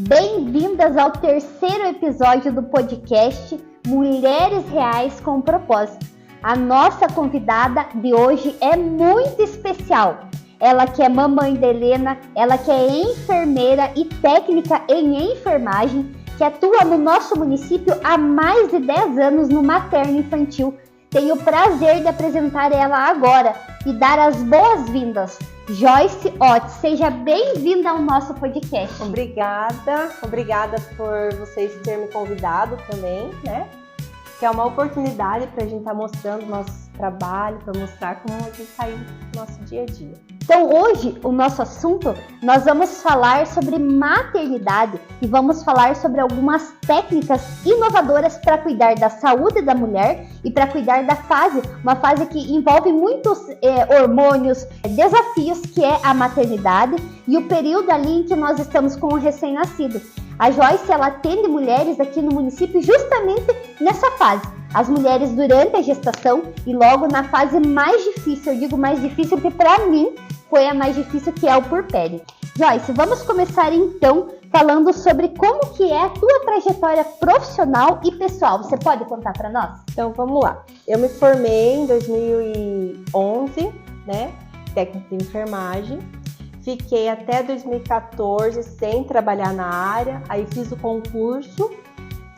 Bem-vindas ao terceiro episódio do podcast Mulheres Reais com Propósito. A nossa convidada de hoje é muito especial. Ela que é mamãe de Helena, ela que é enfermeira e técnica em enfermagem, que atua no nosso município há mais de 10 anos no materno infantil. Tenho o prazer de apresentar ela agora e dar as boas-vindas. Joyce Ott, seja bem-vinda ao nosso podcast. Obrigada por vocês terem me convidado também, né? Que é uma oportunidade para a gente estar mostrando nosso trabalho, para mostrar como a gente está aí no nosso dia a dia. Então hoje, o nosso assunto, nós vamos falar sobre maternidade e vamos falar sobre algumas técnicas inovadoras para cuidar da saúde da mulher e para cuidar da fase, uma fase que envolve muitos hormônios, desafios, que é a maternidade e o período ali em que nós estamos com o recém-nascido. A Joyce, ela atende mulheres aqui no município justamente nessa fase. As mulheres durante a gestação e logo na fase mais difícil, eu digo mais difícil porque para mim foi a mais difícil, que é o puerpério. Joyce, vamos começar então falando sobre como que é a tua trajetória profissional e pessoal. Você pode contar para nós? Então vamos lá. Eu me formei em 2011, né? Técnica de enfermagem. Fiquei até 2014 sem trabalhar na área. Aí fiz o concurso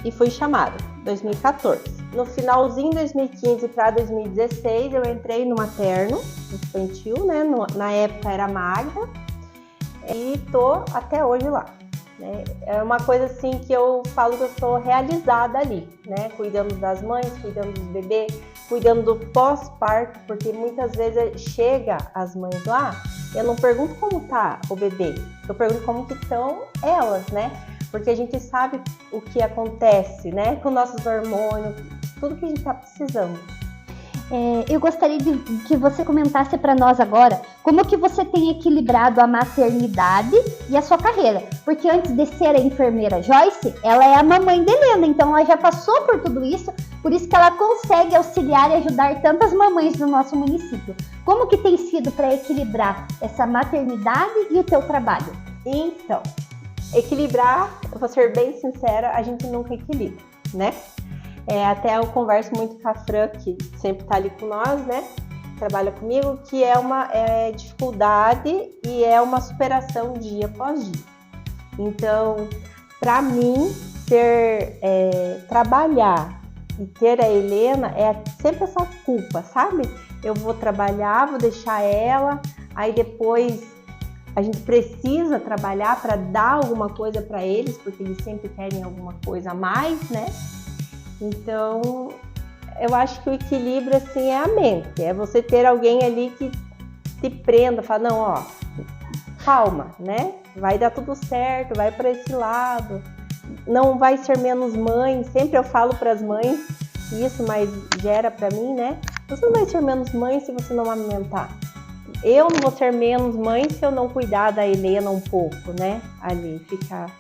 e fui chamada. 2014. No finalzinho de 2015 para 2016, eu entrei no materno infantil, né? Na época era Magda, e tô até hoje lá, né? É uma coisa assim que eu falo que eu sou realizada ali, né? Cuidando das mães, cuidando dos bebês, cuidando do pós-parto, porque muitas vezes chega as mães lá, eu não pergunto como tá o bebê, eu pergunto como que estão elas, né? Porque a gente sabe o que acontece, né, com nossos hormônios, tudo que a gente está precisando. Eu gostaria que você comentasse para nós agora como que você tem equilibrado a maternidade e a sua carreira. Porque antes de ser a enfermeira Joyce, ela é a mamãe de Helena, então ela já passou por tudo isso, por isso que ela consegue auxiliar e ajudar tantas mamães no nosso município. Como que tem sido para equilibrar essa maternidade e o teu trabalho? Então, equilibrar, eu vou ser bem sincera, a gente nunca equilibra, né? Até eu converso muito com a Fran, que sempre tá ali com nós, né? Trabalha comigo, que é uma dificuldade e é uma superação dia após dia. Então, para mim, trabalhar e ter a Helena é sempre essa culpa, sabe? Eu vou trabalhar, vou deixar ela, aí depois a gente precisa trabalhar para dar alguma coisa para eles, porque eles sempre querem alguma coisa a mais, né? Então, eu acho que o equilíbrio, assim, é a mente. É você ter alguém ali que te prenda, fala, não, ó, calma, né? Vai dar tudo certo, vai para esse lado. Não vai ser menos mãe. Sempre eu falo para as mães isso, mas gera para mim, né? Você não vai ser menos mãe se você não amamentar. Eu não vou ser menos mãe se eu não cuidar da Helena um pouco, né? Ali, ficar...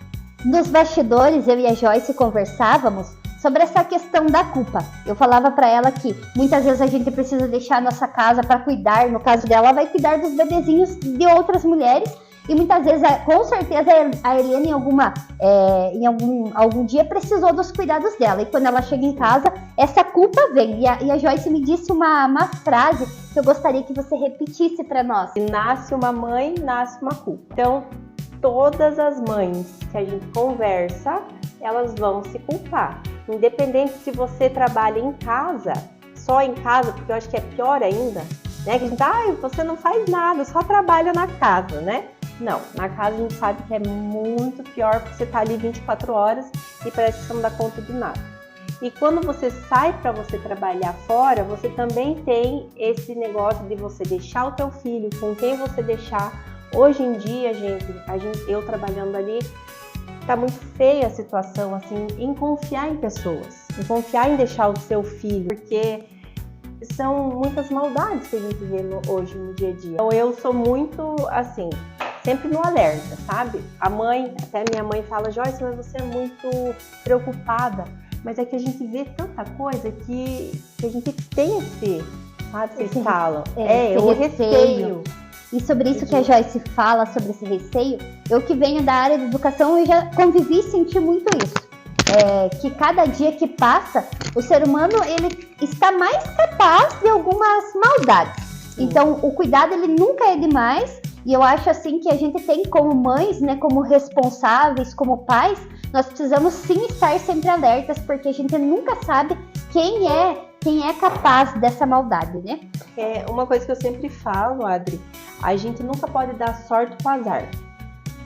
Nos bastidores, eu e a Joyce conversávamos sobre essa questão da culpa. Eu falava para ela que muitas vezes a gente precisa deixar a nossa casa para cuidar. No caso dela, ela vai cuidar dos bebezinhos de outras mulheres. E muitas vezes, com certeza, a Helena em algum dia precisou dos cuidados dela. E quando ela chega em casa, essa culpa vem. E a Joyce me disse uma frase que eu gostaria que você repetisse para nós. Nasce uma mãe, nasce uma culpa. Então, todas as mães que a gente conversa, elas vão se culpar. Independente se você trabalha em casa, só em casa, porque eu acho que é pior ainda, né? Que a gente, você não faz nada, só trabalha na casa, né? Não, na casa a gente sabe que é muito pior, porque você tá ali 24 horas e parece que você não dá conta de nada. E quando você sai para você trabalhar fora, você também tem esse negócio de você deixar o teu filho com quem você deixar. Hoje em dia, eu trabalhando ali, tá muito feia a situação, assim, em confiar em pessoas, em confiar em deixar o seu filho, porque são muitas maldades que a gente vê hoje no dia a dia. Então eu sou muito, assim, sempre no alerta, sabe? Até minha mãe fala, Joyce, mas você é muito preocupada. Mas é que a gente vê tanta coisa que a gente tem esse, sabe? Vocês falam. O receio. E sobre isso que a Joyce fala, sobre esse receio, eu que venho da área de educação, eu já convivi e senti muito isso. Que cada dia que passa, o ser humano ele está mais capaz de algumas maldades. Então, o cuidado ele nunca é demais. E eu acho assim que a gente tem como mães, né, como responsáveis, como pais, nós precisamos sim estar sempre alertas, porque a gente nunca sabe quem é capaz dessa maldade, né? Uma coisa que eu sempre falo, Adri, a gente nunca pode dar sorte com azar.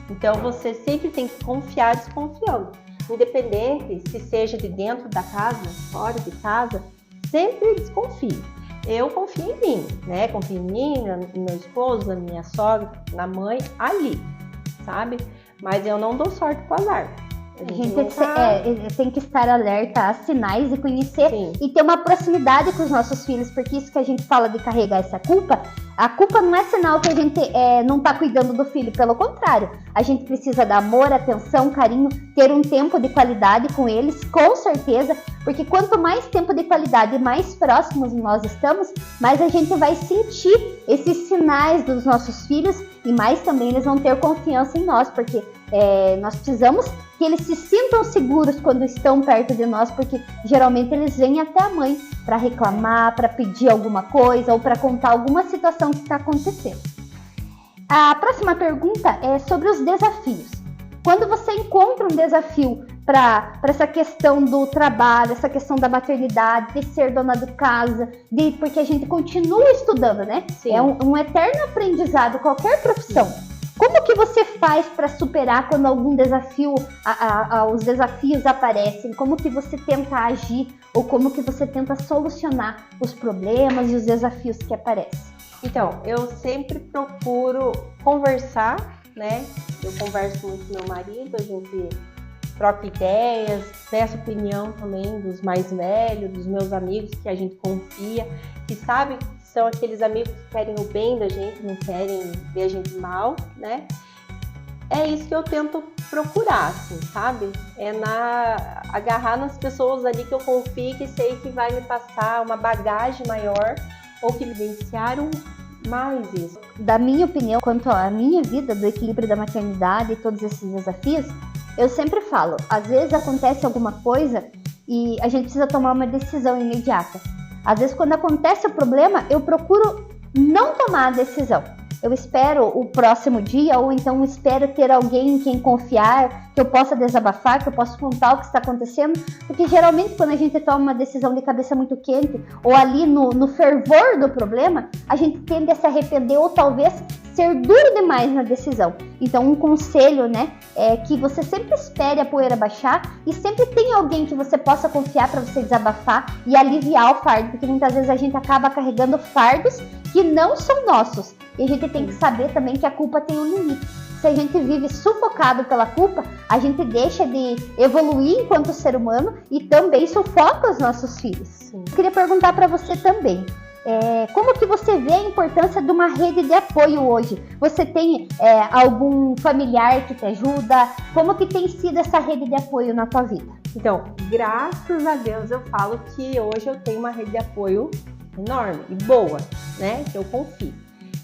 Então você sempre tem que confiar desconfiando. Independente se seja de dentro da casa, fora de casa, sempre desconfie. Eu confio em mim, né? Confio em mim, no meu esposo, na minha sogra, na mãe, ali, sabe? Mas eu não dou sorte com azar. A gente tem que estar alerta a sinais e conhecer e ter uma proximidade com os nossos filhos, porque isso que a gente fala de carregar essa culpa, a culpa não é sinal que a gente não está cuidando do filho, pelo contrário, a gente precisa dar amor, atenção, carinho, ter um tempo de qualidade com eles, com certeza, porque quanto mais tempo de qualidade e mais próximos nós estamos, mais a gente vai sentir esses sinais dos nossos filhos e mais também eles vão ter confiança em nós, porque nós precisamos que eles se sintam seguros quando estão perto de nós, porque geralmente eles vêm até a mãe para reclamar, para pedir alguma coisa ou para contar alguma situação que está acontecendo. A próxima pergunta é sobre os desafios. Quando você encontra um desafio para essa questão do trabalho, essa questão da maternidade, de ser dona de casa, porque a gente continua estudando, né? Sim. É um eterno aprendizado, qualquer profissão. Como que você faz para superar quando algum desafio, os desafios aparecem? Como que você tenta agir ou como que você tenta solucionar os problemas e os desafios que aparecem? Então, eu sempre procuro conversar, né? Eu converso muito com meu marido, a gente troca ideias, peço opinião também dos mais velhos, dos meus amigos que a gente confia, que sabe que são aqueles amigos que querem o bem da gente, não querem ver a gente mal, né? É isso que eu tento procurar, assim, sabe? Agarrar nas pessoas ali que eu confio, que sei que vai me passar uma bagagem maior ou que vivenciaram mais isso. Da minha opinião, quanto à minha vida, do equilíbrio da maternidade e todos esses desafios, eu sempre falo, às vezes acontece alguma coisa e a gente precisa tomar uma decisão imediata. Às vezes, quando acontece o problema, eu procuro não tomar a decisão. Eu espero o próximo dia, ou então espero ter alguém em quem confiar, que eu possa desabafar, que eu possa contar o que está acontecendo, porque geralmente quando a gente toma uma decisão de cabeça muito quente, ou ali no fervor do problema, a gente tende a se arrepender, ou talvez ser duro demais na decisão. Então um conselho, né, é que você sempre espere a poeira baixar e sempre tenha alguém que você possa confiar para você desabafar e aliviar o fardo, porque muitas vezes a gente acaba carregando fardos que não são nossos. E a gente tem que saber também que a culpa tem um limite. Se a gente vive sufocado pela culpa, a gente deixa de evoluir enquanto ser humano e também sufoca os nossos filhos. Sim. Eu queria perguntar para você também, como que você vê a importância de uma rede de apoio hoje? Você tem algum familiar que te ajuda? Como que tem sido essa rede de apoio na tua vida? Então, graças a Deus eu falo que hoje eu tenho uma rede de apoio enorme e boa, né? Que eu confio.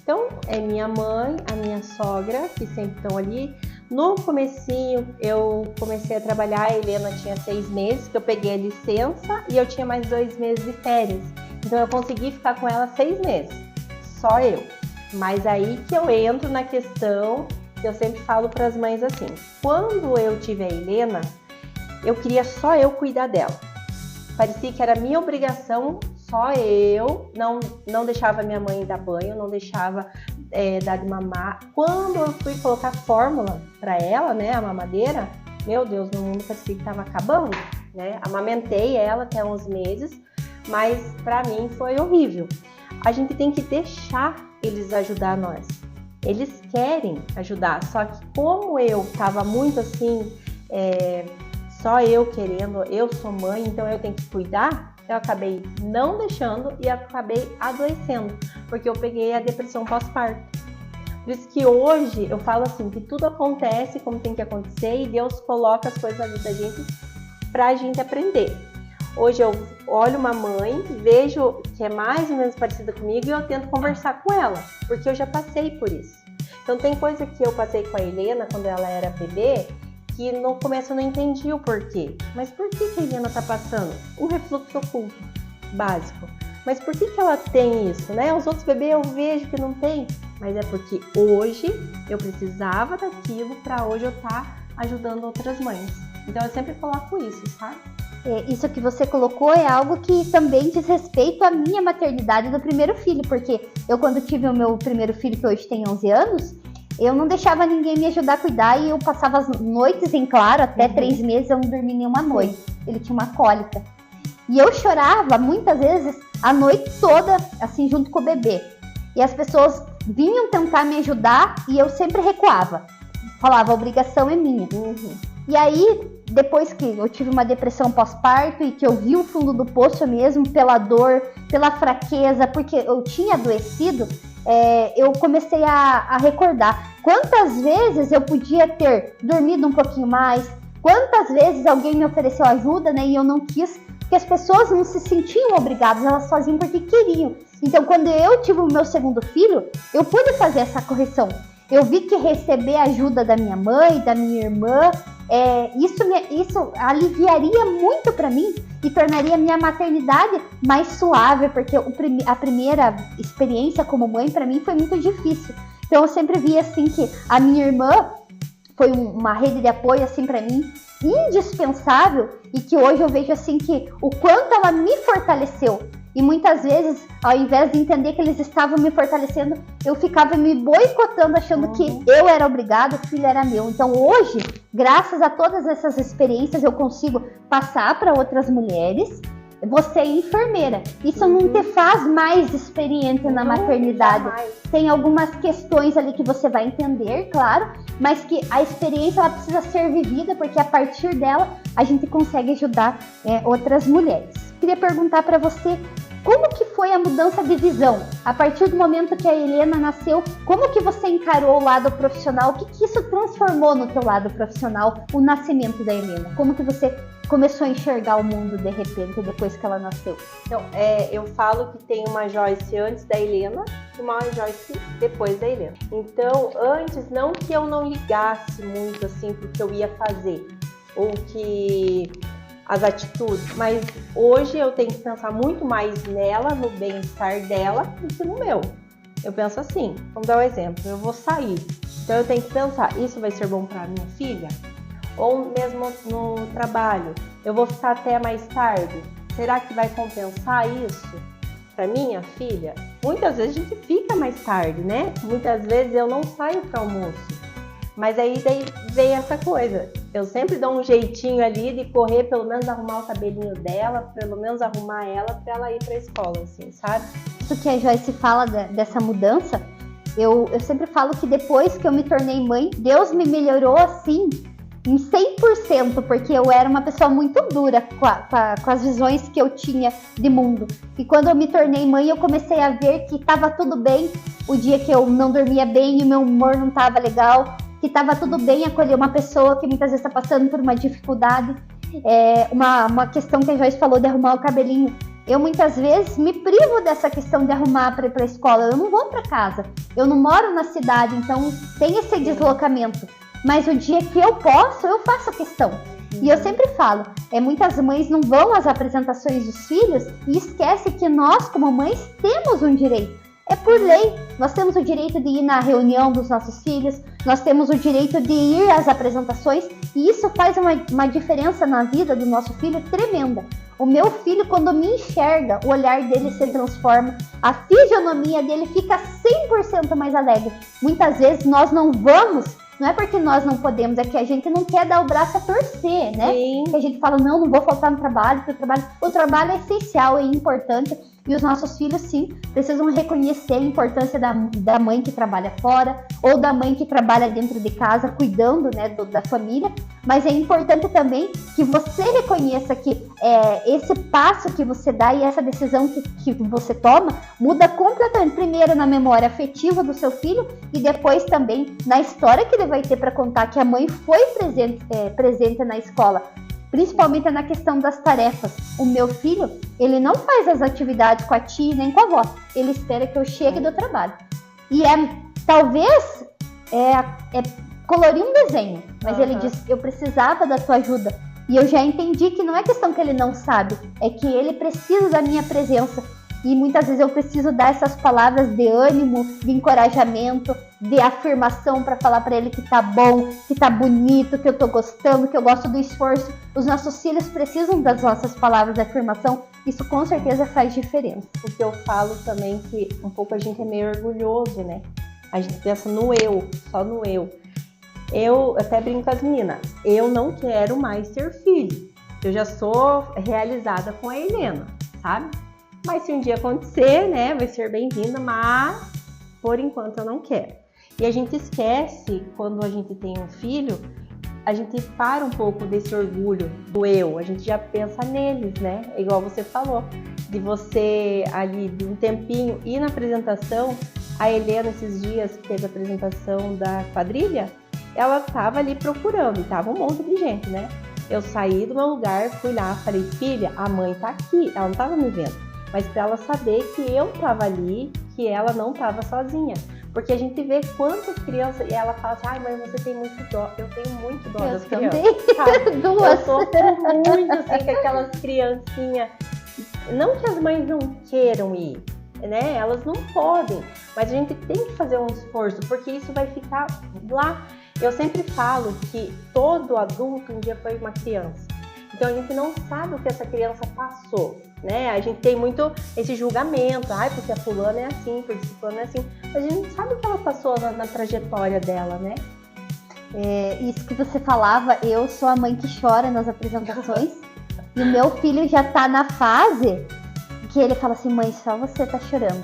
Então, é minha mãe, a minha sogra, que sempre estão ali. No comecinho, eu comecei a trabalhar, a Helena tinha 6 meses, que eu peguei a licença e eu tinha mais 2 meses de férias. Então, eu consegui ficar com ela 6 meses, só eu. Mas aí que eu entro na questão, que eu sempre falo para as mães assim, quando eu tive a Helena, eu queria só eu cuidar dela. Parecia que era minha obrigação, só eu, não deixava minha mãe dar banho, não deixava dar de mamar. Quando eu fui colocar fórmula para ela, né, a mamadeira, meu Deus, meu mundo parecia que estava acabando, né? Amamentei ela até uns meses, mas para mim foi horrível. A gente tem que deixar eles ajudar nós. Eles querem ajudar, só que como eu estava muito assim, só eu querendo, eu sou mãe, então eu tenho que cuidar, eu acabei não deixando e acabei adoecendo, porque eu peguei a depressão pós-parto. Por isso que hoje eu falo assim, que tudo acontece como tem que acontecer e Deus coloca as coisas na vida da gente pra gente aprender. Hoje eu olho uma mãe, vejo que é mais ou menos parecida comigo e eu tento conversar com ela, porque eu já passei por isso. Então tem coisa que eu passei com a Helena quando ela era bebê, que no começo eu não entendi o porquê. Mas por que a Helena tá passando? Um refluxo oculto, básico. Mas por que ela tem isso, né? Os outros bebês eu vejo que não tem, mas é porque hoje eu precisava daquilo para hoje eu estar ajudando outras mães. Então eu sempre coloco isso, sabe? Isso que você colocou é algo que também diz respeito à minha maternidade do primeiro filho, porque eu quando tive o meu primeiro filho, que hoje tem 11 anos, eu não deixava ninguém me ajudar a cuidar e eu passava as noites em claro, até 3 meses eu não dormi nenhuma noite. Ele tinha uma cólica. E eu chorava muitas vezes a noite toda, assim, junto com o bebê. E as pessoas vinham tentar me ajudar e eu sempre recuava. Falava, a obrigação é minha. E aí, depois que eu tive uma depressão pós-parto e que eu vi o fundo do poço mesmo, pela dor, pela fraqueza, porque eu tinha adoecido, eu comecei a recordar quantas vezes eu podia ter dormido um pouquinho mais, quantas vezes alguém me ofereceu ajuda, né, e eu não quis, porque as pessoas não se sentiam obrigadas, elas faziam porque queriam. Então, quando eu tive o meu segundo filho, eu pude fazer essa correção. Eu vi que receber a ajuda da minha mãe, da minha irmã, isso aliviaria muito para mim e tornaria a minha maternidade mais suave, porque a primeira experiência como mãe para mim foi muito difícil. Então eu sempre vi assim que a minha irmã foi uma rede de apoio assim para mim indispensável e que hoje eu vejo assim que o quanto ela me fortaleceu. E muitas vezes, ao invés de entender que eles estavam me fortalecendo, eu ficava me boicotando, achando que eu era obrigada, o filho era meu. Então hoje, graças a todas essas experiências, eu consigo passar para outras mulheres. Você é enfermeira. Isso não te faz mais experiente na maternidade. Tem algumas questões ali que você vai entender, claro, mas que a experiência ela precisa ser vivida, porque a partir dela a gente consegue ajudar outras mulheres. Queria perguntar para você, como que foi a mudança de visão? A partir do momento que a Helena nasceu, como que você encarou o lado profissional? O que isso transformou no teu lado profissional, o nascimento da Helena? Como que você começou a enxergar o mundo de repente, depois que ela nasceu? Então, eu falo que tem uma Joyce antes da Helena e uma Joyce depois da Helena. Então, antes, não que eu não ligasse muito assim pro que eu ia fazer, ou que as atitudes, mas hoje eu tenho que pensar muito mais nela, no bem-estar dela, do que no meu. Eu penso assim, vamos dar um exemplo, eu vou sair, então eu tenho que pensar, isso vai ser bom para minha filha? Ou mesmo no trabalho, eu vou ficar até mais tarde, será que vai compensar isso para minha filha? Muitas vezes a gente fica mais tarde, né? Muitas vezes eu não saio para almoço. Mas aí vem essa coisa, eu sempre dou um jeitinho ali de correr, pelo menos arrumar o cabelinho dela, pelo menos arrumar ela pra ela ir pra escola, assim, sabe? Isso que a Joyce fala dessa mudança, eu sempre falo que depois que eu me tornei mãe, Deus me melhorou assim, em 100%, porque eu era uma pessoa muito dura com as visões que eu tinha de mundo. E quando eu me tornei mãe, eu comecei a ver que estava tudo bem o dia que eu não dormia bem e meu humor não estava legal, que estava tudo bem acolher uma pessoa que muitas vezes está passando por uma dificuldade. Uma questão que a Joyce falou de arrumar o cabelinho. Eu muitas vezes me privo dessa questão de arrumar para ir para a escola. Eu não vou para casa. Eu não moro na cidade, então tem esse deslocamento. Mas o dia que eu posso, eu faço questão. E eu sempre falo, muitas mães não vão às apresentações dos filhos e esquecem que nós, como mães, temos um direito. É por lei, nós temos o direito de ir na reunião dos nossos filhos, nós temos o direito de ir às apresentações e isso faz uma diferença na vida do nosso filho tremenda. O meu filho, quando me enxerga, o olhar dele se transforma, a fisionomia dele fica 100% mais alegre. Muitas vezes nós não vamos, não é porque nós não podemos, é que a gente não quer dar o braço a torcer, né? Sim. Que a gente fala, não vou faltar no trabalho, porque o trabalho é essencial, é importante. E os nossos filhos, sim, precisam reconhecer a importância da mãe que trabalha fora ou da mãe que trabalha dentro de casa, cuidando, né, da família. Mas é importante também que você reconheça que esse passo que você dá e essa decisão que você toma muda completamente. Primeiro na memória afetiva do seu filho e depois também na história que ele vai ter para contar que a mãe foi presente na escola. Principalmente na questão das tarefas. O meu filho, ele não faz as atividades com a tia nem com a avó. Ele espera que eu chegue do trabalho. E talvez colorir um desenho. Mas ele diz, eu precisava da tua ajuda. E eu já entendi que não é questão que ele não sabe. É que ele precisa da minha presença. E muitas vezes eu preciso dar essas palavras de ânimo, de encorajamento, de afirmação para falar para ele que tá bom, que tá bonito, que eu tô gostando, que eu gosto do esforço. Os nossos filhos precisam das nossas palavras de afirmação. Isso com certeza faz diferença. O que eu falo também que um pouco a gente é meio orgulhoso, né? A gente pensa no eu, só no eu. Eu até brinco com as meninas, eu não quero mais ter filho. Eu já sou realizada com a Helena, sabe? Mas se um dia acontecer, né, vai ser bem-vinda, mas por enquanto eu não quero. E a gente esquece, quando a gente tem um filho, a gente para um pouco desse orgulho do eu, a gente já pensa neles, né? Igual você falou, de você ali, de um tempinho, ir na apresentação. A Helena, esses dias que teve a apresentação da quadrilha, ela tava ali procurando, e tava um monte de gente, né? Eu saí do meu lugar, fui lá, falei, filha, a mãe tá aqui, ela não tava me vendo. Mas para ela saber que eu tava ali, que ela não tava sozinha. Porque a gente vê quantas crianças, e ela fala assim, ai mãe, você tem muito dó. Eu tenho muito dó das crianças. Duas. Eu sofro muito assim com aquelas criancinhas. Não que as mães não queiram ir, né? Elas não podem. Mas a gente tem que fazer um esforço, porque isso vai ficar lá. Eu sempre falo que todo adulto um dia foi uma criança. Então a gente não sabe o que essa criança passou, né? A gente tem muito esse julgamento, porque a fulana é assim, porque a fulana é assim. Mas a gente não sabe o que ela passou na trajetória dela, né? Isso que você falava, eu sou a mãe que chora nas apresentações. E o meu filho já tá na fase que ele fala assim, mãe, só você tá chorando.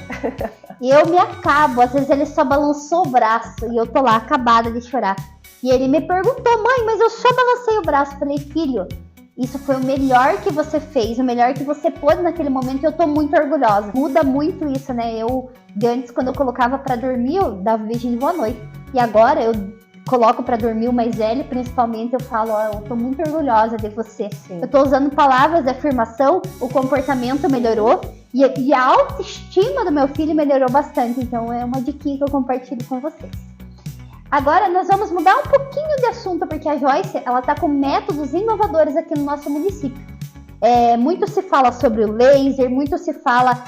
E eu me acabo, às vezes ele só balançou o braço e eu tô lá acabada de chorar. E ele me perguntou, mãe, mas eu só balancei o braço. Eu falei, filho, isso foi o melhor que você fez, o melhor que você pôde naquele momento, e eu tô muito orgulhosa. Muda muito isso, né? Antes, quando eu colocava pra dormir, eu dava beijinho de boa noite. E agora eu coloco pra dormir o mais velho, principalmente, eu falo, eu tô muito orgulhosa de você. Sim. Eu tô usando palavras de afirmação, o comportamento melhorou, e a autoestima do meu filho melhorou bastante. Então é uma diquinha que eu compartilho com vocês. Agora nós vamos mudar um pouquinho de assunto, porque a Joyce, ela tá com métodos inovadores aqui no nosso município. Muito se fala sobre o laser, muito se fala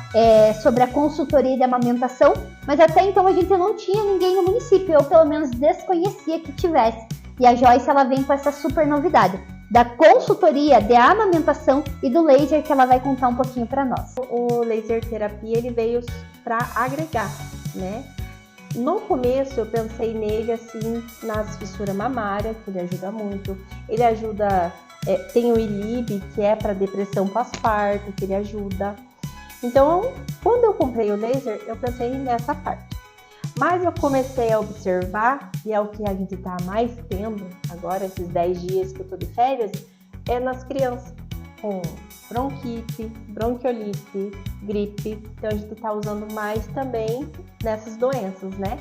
sobre a consultoria de amamentação, mas até então a gente não tinha ninguém no município, eu pelo menos desconhecia que tivesse. E a Joyce, ela vem com essa super novidade da consultoria de amamentação e do laser, que ela vai contar um pouquinho para nós. O laser terapia, ele veio para agregar, né? No começo eu pensei nele assim nas fissuras mamárias, que ele ajuda muito. Ele ajuda, tem o ILIB, que é para depressão pós-parto, que ele ajuda. Então, quando eu comprei o laser, eu pensei nessa parte. Mas eu comecei a observar, e é o que a gente está mais tendo agora, esses 10 dias que eu tô de férias, é nas crianças com bronquite, bronquiolite, gripe. Então a gente está usando mais também nessas doenças, né?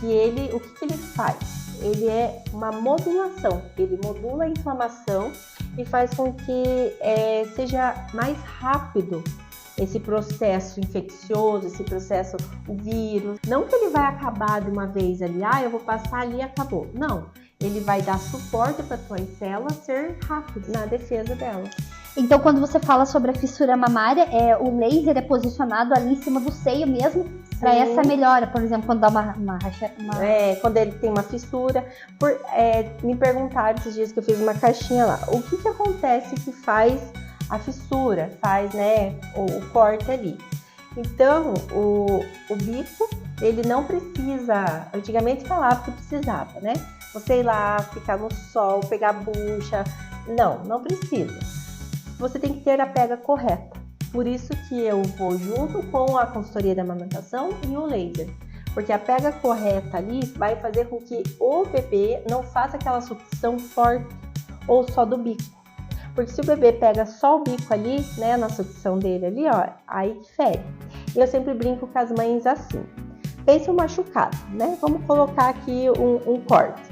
Que o que ele faz? Ele é uma modulação, ele modula a inflamação e faz com que seja mais rápido esse processo infeccioso, esse processo, o vírus. Não que ele vai acabar de uma vez ali, eu vou passar ali e acabou. Não, ele vai dar suporte para as tuas células ser rápido na defesa delas. Então, quando você fala sobre a fissura mamária, o laser é posicionado ali em cima do seio mesmo, para essa melhora, por exemplo, quando dá uma racha. Quando ele tem uma fissura. Me perguntaram esses dias que eu fiz uma caixinha lá, o que acontece que faz a fissura, faz, né, o corte ali. Então, o bico, ele não precisa, antigamente falava que precisava, né? Você ir lá, ficar no sol, pegar a bucha, não precisa. Você tem que ter a pega correta. Por isso que eu vou junto com a consultoria da amamentação e o laser. Porque a pega correta ali vai fazer com que o bebê não faça aquela sucção forte ou só do bico. Porque se o bebê pega só o bico ali, né, na sucção dele ali, aí fere. E eu sempre brinco com as mães assim. Pense um machucado, né? Vamos colocar aqui um corte.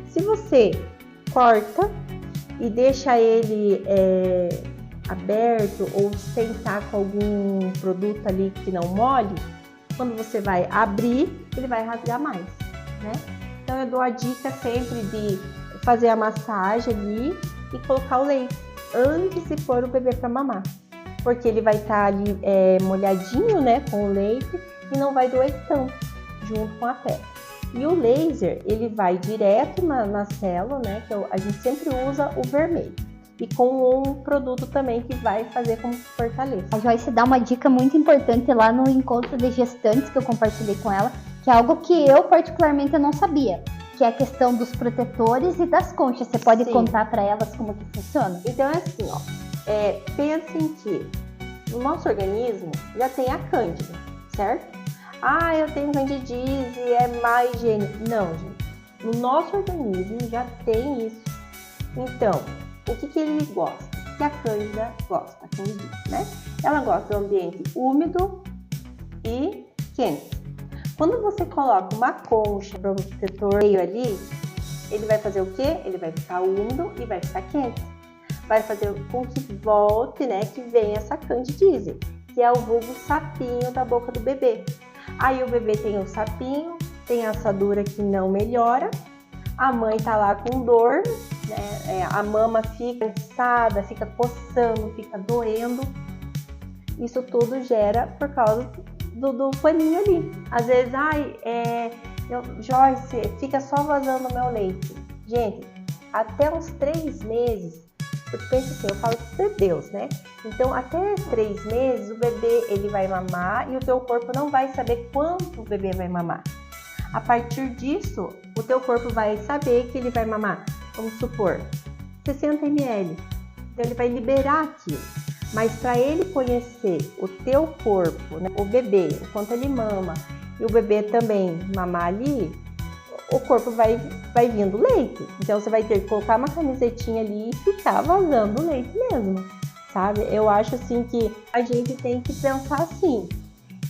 Se você corta e deixa ele aberto ou sem estar com algum produto ali que não molhe, quando você vai abrir, ele vai rasgar mais, né? Então eu dou a dica sempre de fazer a massagem ali e colocar o leite antes de pôr o bebê para mamar, porque ele vai estar ali molhadinho, né, com o leite e não vai doer tanto junto com a pele. E o laser, ele vai direto na célula, né, que a gente sempre usa o vermelho. E com um produto também que vai fazer como que fortaleça. A Joyce dá uma dica muito importante lá no encontro de gestantes que eu compartilhei com ela, que é algo que eu particularmente não sabia, que é a questão dos protetores e das conchas. Você pode contar para elas como que funciona? Então é assim, ó, pensem que no nosso organismo já tem a cândida, certo? Ah, eu tenho candidíase, é má higiene. Não, gente. No nosso organismo já tem isso. Então, o que ele gosta? Que a cândida gosta, a candidíase, né? Ela gosta do ambiente úmido e quente. Quando você coloca uma concha protetor ali, ele vai fazer o quê? Ele vai ficar úmido e vai ficar quente. Vai fazer com que volte, né, que venha essa candidíase, que é o vulgo sapinho da boca do bebê. Aí o bebê tem o sapinho, tem a assadura que não melhora, a mãe tá lá com dor, né? A mama fica cansada, fica coçando, fica doendo. Isso tudo gera por causa do paninho ali. Às vezes, Joyce, fica só vazando o meu leite. Gente, até uns 3 meses, porque pensa assim, eu falo por Deus, né? Então, até 3 meses, o bebê ele vai mamar e o teu corpo não vai saber quanto o bebê vai mamar. A partir disso, o teu corpo vai saber que ele vai mamar, vamos supor, 60 ml. Então, ele vai liberar aquilo. Mas para ele conhecer o teu corpo, né, o bebê, o quanto ele mama, e o bebê também mamar ali, o corpo vai vindo leite. Então, você vai ter que colocar uma camisetinha ali e ficar vazando o leite mesmo, sabe? Eu acho assim que a gente tem que pensar assim,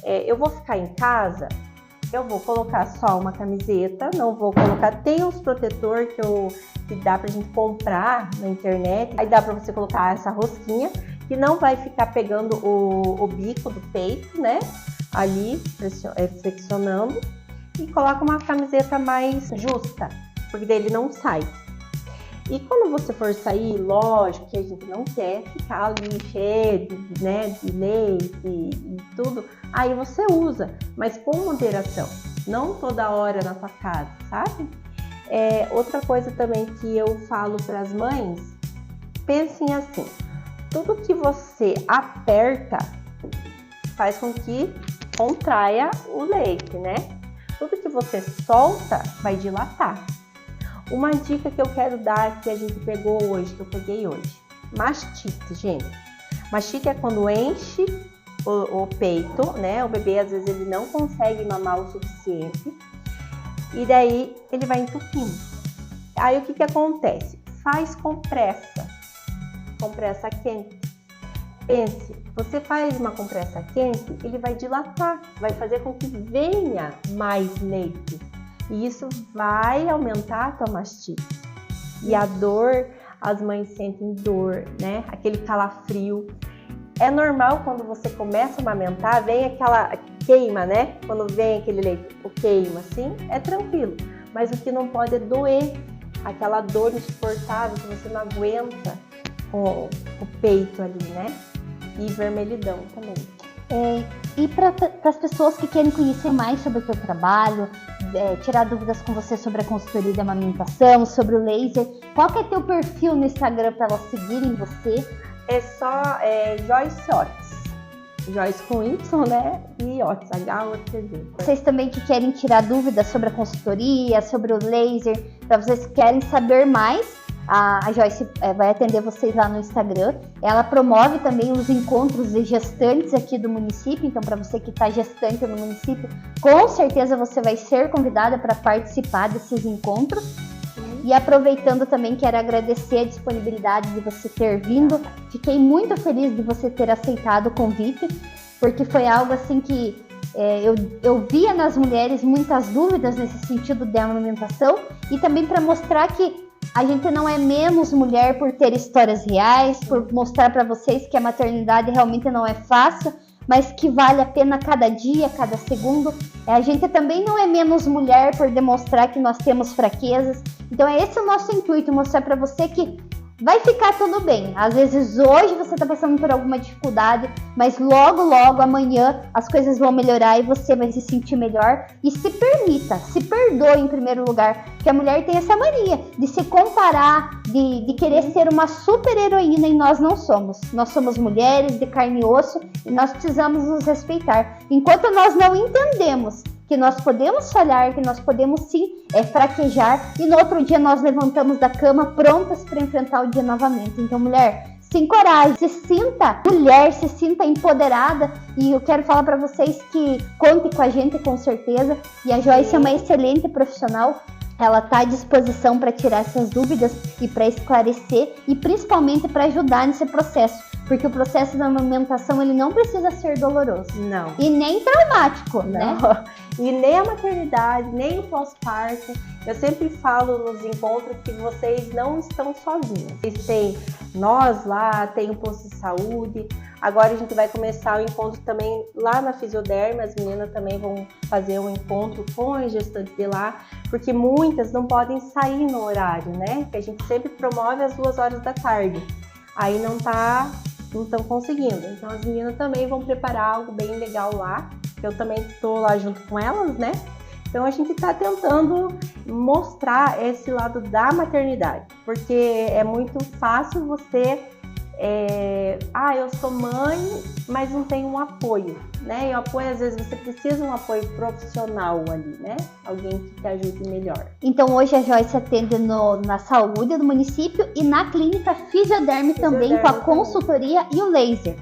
eu vou ficar em casa, eu vou colocar só uma camiseta, não vou colocar, tem uns protetor que dá pra gente comprar na internet, aí dá pra você colocar essa rosquinha, que não vai ficar pegando o bico do peito, né, ali, flexionando, e coloca uma camiseta mais justa, porque daí ele não sai. E quando você for sair, lógico que a gente não quer ficar ali cheio de leite e tudo, aí você usa, mas com moderação, não toda hora na sua casa, sabe? Outra coisa também que eu falo para as mães, pensem assim, tudo que você aperta faz com que contraia o leite, né? Tudo que você solta vai dilatar. Uma dica que eu quero dar que a gente pegou hoje, que eu peguei hoje. Mastite, gente. Mastite é quando enche o peito, né? O bebê às vezes ele não consegue mamar o suficiente e daí ele vai entupindo. Aí o que acontece? Faz compressa quente. Pense, você faz uma compressa quente, ele vai dilatar, vai fazer com que venha mais leite. E isso vai aumentar a tua mastite. E a dor, as mães sentem dor, né? Aquele calafrio. É normal quando você começa a amamentar, vem aquela queima, né? Quando vem aquele leite, o queima, assim, é tranquilo. Mas o que não pode é doer. Aquela dor insuportável que você não aguenta com o peito ali, né? E vermelhidão também. E para as pessoas que querem conhecer mais sobre o teu trabalho, tirar dúvidas com você sobre a consultoria de amamentação, sobre o laser, qual que é teu perfil no Instagram para elas seguirem você? É só Joyce Otis. Joyce com Y, né? E Otis, H-O-T-Z. Vocês também que querem tirar dúvidas sobre a consultoria, sobre o laser, para vocês que querem saber mais, a Joyce vai atender vocês lá no Instagram. Ela promove também os encontros de gestantes aqui do município. Então, para você que está gestante no município, com certeza você vai ser convidada para participar desses encontros. E aproveitando também, quero agradecer a disponibilidade de você ter vindo. Fiquei muito feliz de você ter aceitado o convite, porque foi algo assim que eu via nas mulheres muitas dúvidas nesse sentido de amamentação, e também para mostrar que A gente não é menos mulher por ter histórias reais, por mostrar para vocês que a maternidade realmente não é fácil, mas que vale a pena cada dia, cada segundo. A gente também não é menos mulher por demonstrar que nós temos fraquezas. Então é esse o nosso intuito, mostrar para você que vai ficar tudo bem. Às vezes hoje você está passando por alguma dificuldade, mas logo, logo, amanhã as coisas vão melhorar e você vai se sentir melhor. E se permita, se perdoe em primeiro lugar, porque a mulher tem essa mania de se comparar, de querer ser uma super heroína, e nós não somos. Nós somos mulheres de carne e osso e nós precisamos nos respeitar. Enquanto nós não entendemos que nós podemos falhar, que nós podemos sim fraquejar, e no outro dia nós levantamos da cama prontas para enfrentar o dia novamente. Então, mulher, se encoraje, se sinta mulher, se sinta empoderada, e eu quero falar para vocês que conte com a gente com certeza, e a Joyce é uma excelente profissional. Ela está à disposição para tirar essas dúvidas e para esclarecer, e principalmente para ajudar nesse processo. Porque o processo da amamentação, ele não precisa ser doloroso. Não. E nem traumático, né? E nem a maternidade, nem o pós-parto. Eu sempre falo nos encontros que vocês não estão sozinhos. Vocês têm nós lá, tem o posto de saúde. Agora a gente vai começar o encontro também lá na Fisioderma. As meninas também vão fazer um encontro com as gestantes de lá. Porque muitas não podem sair no horário, né? Que a gente sempre promove às 2 horas da tarde. Aí não estão conseguindo. Então as meninas também vão preparar algo bem legal lá. Eu também estou lá junto com elas, né? Então a gente está tentando mostrar esse lado da maternidade. Porque é muito fácil você... eu sou mãe, mas não tenho um apoio, né? E o apoio, às vezes, você precisa de um apoio profissional ali, né? Alguém que te ajude melhor. Então, hoje a Joyce atende na saúde do município e na clínica Fisioderme também, com a consultoria e o laser.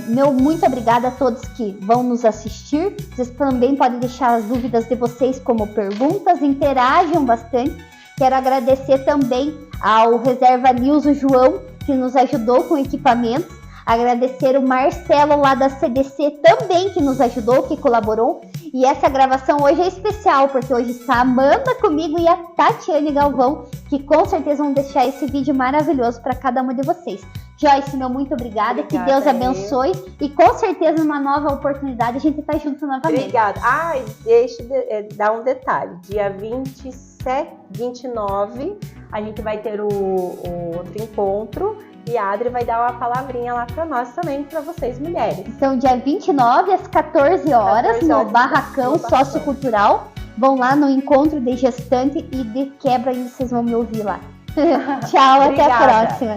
Meu muito obrigada a todos que vão nos assistir. Vocês também podem deixar as dúvidas de vocês como perguntas, interajam bastante. Quero agradecer também ao Reserva News, o João, que nos ajudou com equipamentos. Agradecer o Marcelo lá da CDC também, que nos ajudou, que colaborou. E essa gravação hoje é especial, porque hoje está a Amanda comigo e a Tatiane Galvão, que com certeza vão deixar esse vídeo maravilhoso para cada uma de vocês. Joyce, meu muito obrigada, que Deus abençoe. E com certeza numa nova oportunidade a gente tá junto novamente. Obrigada. Deixa eu dar um detalhe. Dia 27, 29, a gente vai ter o outro encontro. E a Adri vai dar uma palavrinha lá para nós também, para vocês mulheres. Então, dia 29, às 14 horas, no Barracão Sociocultural. Vão lá no encontro de gestante e de quebra, e vocês vão me ouvir lá. Tchau, até a próxima.